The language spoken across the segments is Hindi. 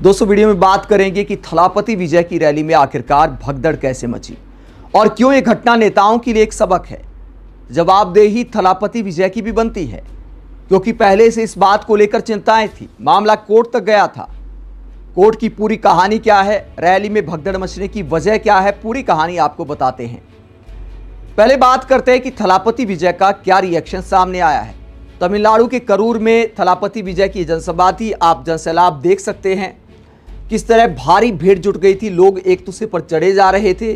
दोस्तों वीडियो में बात करेंगे कि थलापति विजय की रैली में आखिरकार भगदड़ कैसे मची और क्यों ये घटना नेताओं के लिए एक सबक है। जवाबदेही थलापति विजय की भी बनती है क्योंकि पहले से इस बात को लेकर चिंताएं थी। मामला कोर्ट तक गया था। कोर्ट की पूरी कहानी क्या है, रैली में भगदड़ मचने की वजह क्या है, पूरी कहानी आपको बताते हैं। पहले बात करते हैं कि थलापति विजय का क्या रिएक्शन सामने आया है। तमिलनाडु के करूर में थलापति विजय की जनसभा थी। आप जनसैलाब देख सकते हैं किस तरह भारी भीड़ जुट गई थी। लोग एक दूसरे पर चढ़े जा रहे थे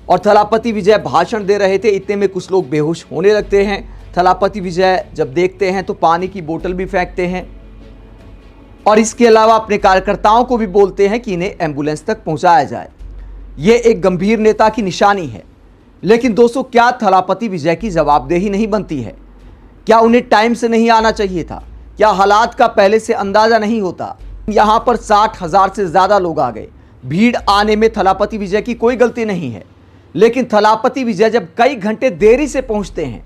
और थलापति विजय भाषण दे रहे थे। इतने में कुछ लोग बेहोश होने लगते हैं। थलापति विजय जब देखते हैं तो पानी की बोतल भी फेंकते हैं और इसके अलावा अपने कार्यकर्ताओं को भी बोलते हैं कि इन्हें एम्बुलेंस तक पहुंचाया जाए। ये एक गंभीर नेता की निशानी है। लेकिन दोस्तों, क्या थलापति विजय की जवाबदेही नहीं बनती है? क्या उन्हें टाइम से नहीं आना चाहिए था? क्या हालात का पहले से अंदाजा नहीं होता? यहाँ पर 60,000 से ज़्यादा लोग आ गए। भीड़ आने में थलापति विजय की कोई गलती नहीं है, लेकिन थलापति विजय जब कई घंटे देरी से पहुँचते हैं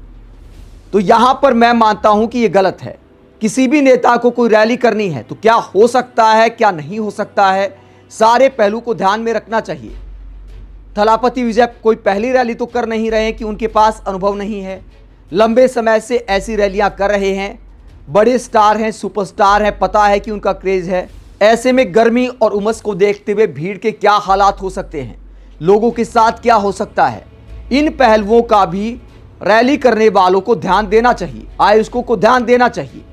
तो यहाँ पर मैं मानता हूँ कि ये गलत है। किसी भी नेता को कोई रैली करनी है तो क्या हो सकता है, क्या नहीं हो सकता है, सारे पहलू को ध्यान में रखना चाहिए। थलापति विजय कोई पहली रैली तो कर नहीं रहे हैं कि उनके पास अनुभव नहीं है। लंबे समय से ऐसी रैलियां कर रहे हैं। बड़े स्टार हैं, सुपरस्टार हैं, पता है कि उनका क्रेज है। ऐसे में गर्मी और उमस को देखते हुए भीड़ के क्या हालात हो सकते हैं, लोगों के साथ क्या हो सकता है, इन पहलुओं का भी रैली करने वालों को ध्यान देना चाहिए, आयोजकों को ध्यान देना चाहिए।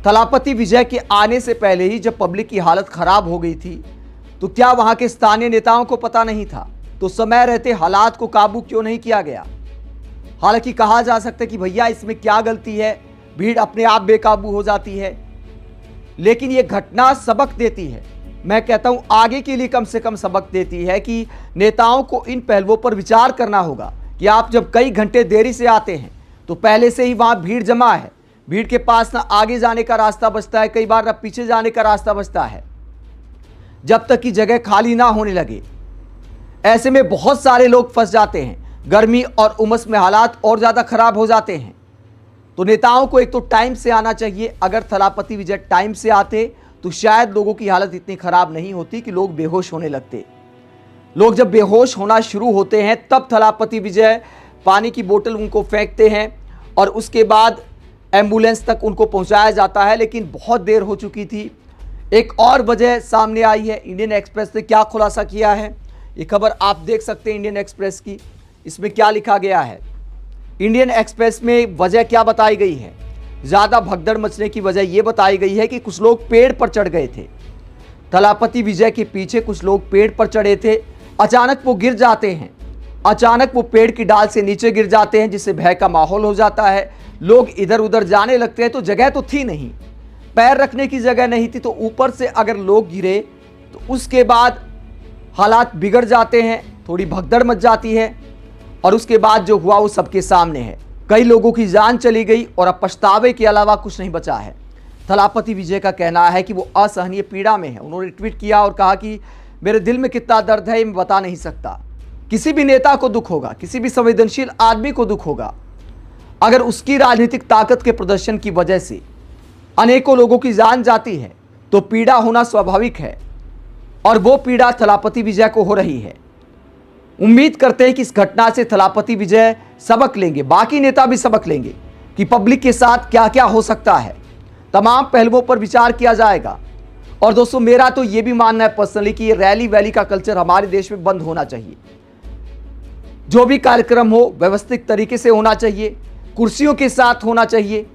थलापति विजय के आने से पहले ही जब पब्लिक की हालत खराब हो गई थी तो क्या वहां के स्थानीय नेताओं को पता नहीं था? तो समय रहते हालात को काबू क्यों नहीं किया गया? हालांकि कहा जा सकता है कि भैया इसमें क्या गलती है, भीड़ अपने आप बेकाबू हो जाती है, लेकिन यह घटना सबक देती है। मैं कहता हूं आगे के लिए कम से कम सबक देती है कि नेताओं को इन पहलुओं पर विचार करना होगा कि आप जब कई घंटे देरी से आते हैं तो पहले से ही वहां भीड़ जमा है। भीड़ के पास ना आगे जाने का रास्ता बचता है, कई बार ना पीछे जाने का रास्ता बचता है, जब तक कि जगह खाली ना होने लगे। ऐसे में बहुत सारे लोग फंस जाते हैं। गर्मी और उमस में हालात और ज़्यादा खराब हो जाते हैं। तो नेताओं को एक तो टाइम से आना चाहिए। अगर थलापति विजय टाइम से आते तो शायद लोगों की हालत इतनी खराब नहीं होती कि लोग बेहोश होने लगते। लोग जब बेहोश होना शुरू होते हैं तब थलापति विजय पानी की बोतल उनको फेंकते हैं और उसके बाद एम्बुलेंस तक उनको पहुंचाया जाता है। लेकिन बहुत देर हो चुकी थी। एक और वजह सामने आई है। इंडियन एक्सप्रेस ने क्या खुलासा किया है, ये खबर आप देख सकते हैं इंडियन एक्सप्रेस की। इसमें क्या लिखा गया है, इंडियन एक्सप्रेस में वजह क्या बताई गई है? ज़्यादा भगदड़ मचने की वजह यह बताई गई है कि कुछ लोग पेड़ पर चढ़ गए थे। थलापति विजय के पीछे कुछ लोग पेड़ पर चढ़े थे। अचानक वो गिर जाते हैं। अचानक वो पेड़ की डाल से नीचे गिर जाते हैं, जिससे भय का माहौल हो जाता है। लोग इधर उधर जाने लगते हैं। तो जगह तो थी नहीं, पैर रखने की जगह नहीं थी। तो ऊपर से अगर लोग गिरे तो उसके बाद हालात बिगड़ जाते हैं, थोड़ी भगदड़ मच जाती है और उसके बाद जो हुआ वो सबके सामने है। कई लोगों की जान चली गई और अब पछतावे के अलावा कुछ नहीं बचा है। थलापति विजय का कहना है कि वो असहनीय पीड़ा में है। उन्होंने ट्वीट किया और कहा कि मेरे दिल में कितना दर्द है ये मैं बता नहीं सकता। किसी भी नेता को दुख होगा, किसी भी संवेदनशील आदमी को दुख होगा अगर उसकी राजनीतिक ताकत के प्रदर्शन की वजह से अनेकों लोगों की जान जाती है तो पीड़ा होना स्वाभाविक है और वो पीड़ा थलापति विजय को हो रही है। उम्मीद करते हैं कि इस घटना से थलापति विजय सबक लेंगे, बाकी नेता भी सबक लेंगे कि पब्लिक के साथ क्या क्या हो सकता है। तमाम पहलुओं पर विचार किया जाएगा। और दोस्तों, मेरा तो ये भी मानना है पर्सनली कि ये रैली वैली का कल्चर हमारे देश में बंद होना चाहिए। जो भी कार्यक्रम हो व्यवस्थित तरीके से होना चाहिए, कुर्सियों के साथ होना चाहिए।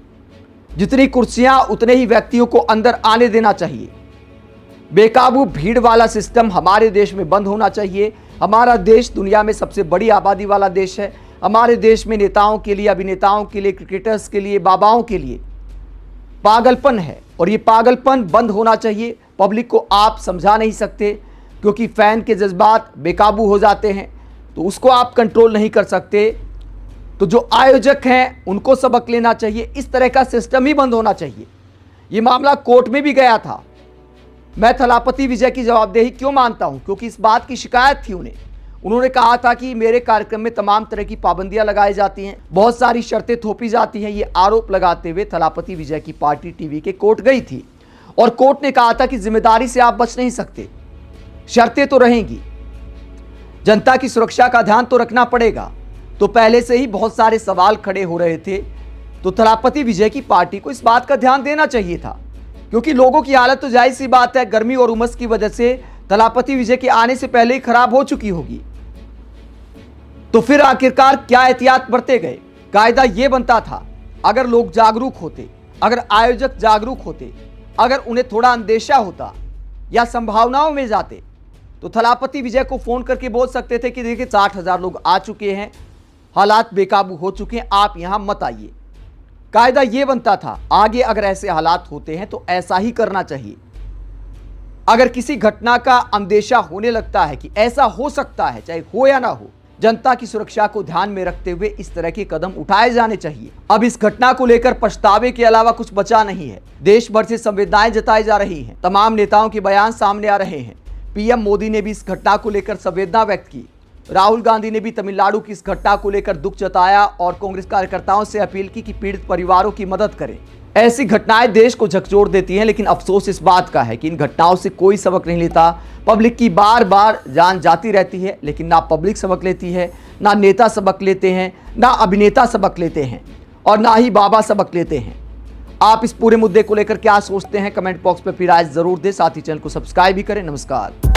जितनी कुर्सियां उतने ही व्यक्तियों को अंदर आने देना चाहिए। बेकाबू भीड़ वाला सिस्टम हमारे देश में बंद होना चाहिए। हमारा देश दुनिया में सबसे बड़ी आबादी वाला देश है। हमारे देश में नेताओं के लिए, अभिनेताओं के लिए, क्रिकेटर्स के लिए, बाबाओं के लिए पागलपन है और ये पागलपन बंद होना चाहिए। पब्लिक को आप समझा नहीं सकते क्योंकि फैन के जज्बात बेकाबू हो जाते हैं, तो उसको आप कंट्रोल नहीं कर सकते। तो जो आयोजक हैं उनको सबक लेना चाहिए। इस तरह का सिस्टम ही बंद होना चाहिए। ये मामला कोर्ट में भी गया था। मैं थलापति विजय की जवाबदेही क्यों मानता हूं? क्योंकि इस बात की शिकायत थी उन्हें। उन्होंने कहा था कि मेरे कार्यक्रम में तमाम तरह की पाबंदियां लगाई जाती हैं, बहुत सारी शर्तें थोपी जाती हैं। ये आरोप लगाते हुए थलापति विजय की पार्टी टीवी के कोर्ट गई थी और कोर्ट ने कहा था कि जिम्मेदारी से आप बच नहीं सकते, शर्तें तो रहेंगी, जनता की सुरक्षा का ध्यान तो रखना पड़ेगा। तो पहले से ही बहुत सारे सवाल खड़े हो रहे थे, तो थलापति विजय की पार्टी को इस बात का ध्यान देना चाहिए था, क्योंकि लोगों की हालत तो जाहिर सी बात है गर्मी और उमस की वजह से थलापति विजय के आने से पहले ही खराब हो चुकी होगी। तो फिर आखिरकार क्या एहतियात बरते गए? कायदा यह बनता था, अगर लोग जागरूक होते, अगर आयोजक जागरूक होते, अगर उन्हें थोड़ा अंदेशा होता या संभावनाओं में जाते, तो थलापति विजय को फोन करके बोल सकते थे कि देखिए 60,000 लोग आ चुके हैं, हालात बेकाबू हो चुके हैं, आप यहां मत आइए। कायदा यह बनता था, आगे अगर ऐसे हालात होते हैं तो ऐसा ही करना चाहिए। अगर किसी घटना का अंदेशा होने लगता है कि ऐसा हो सकता है, चाहे हो या ना हो, जनता की सुरक्षा को ध्यान में रखते हुए इस तरह के कदम उठाए जाने चाहिए। अब इस घटना को लेकर पछतावे के अलावा कुछ बचा नहीं है। देश भर से संवेदनाएं जताई जा रही हैं, तमाम नेताओं के बयान सामने आ रहे हैं। पीएम मोदी ने भी इस घटना को लेकर संवेदना व्यक्त की, राहुल गांधी ने भी तमिलनाडु की इस घटना को लेकर दुख जताया और कांग्रेस कार्यकर्ताओं से अपील की कि पीड़ित परिवारों की मदद करें। ऐसी घटनाएं देश को झकझोर देती हैं, लेकिन अफसोस इस बात का है कि इन घटनाओं से कोई सबक नहीं लेता। पब्लिक की बार बार जान जाती रहती है, लेकिन ना पब्लिक सबक लेती है, ना नेता सबक लेते हैं, ना अभिनेता सबक लेते हैं और ना ही बाबा सबक लेते हैं। आप इस पूरे मुद्दे को लेकर क्या सोचते हैं? कमेंट बॉक्स में अपनी राय जरूर दें, साथ ही चैनल को सब्सक्राइब भी करें। नमस्कार।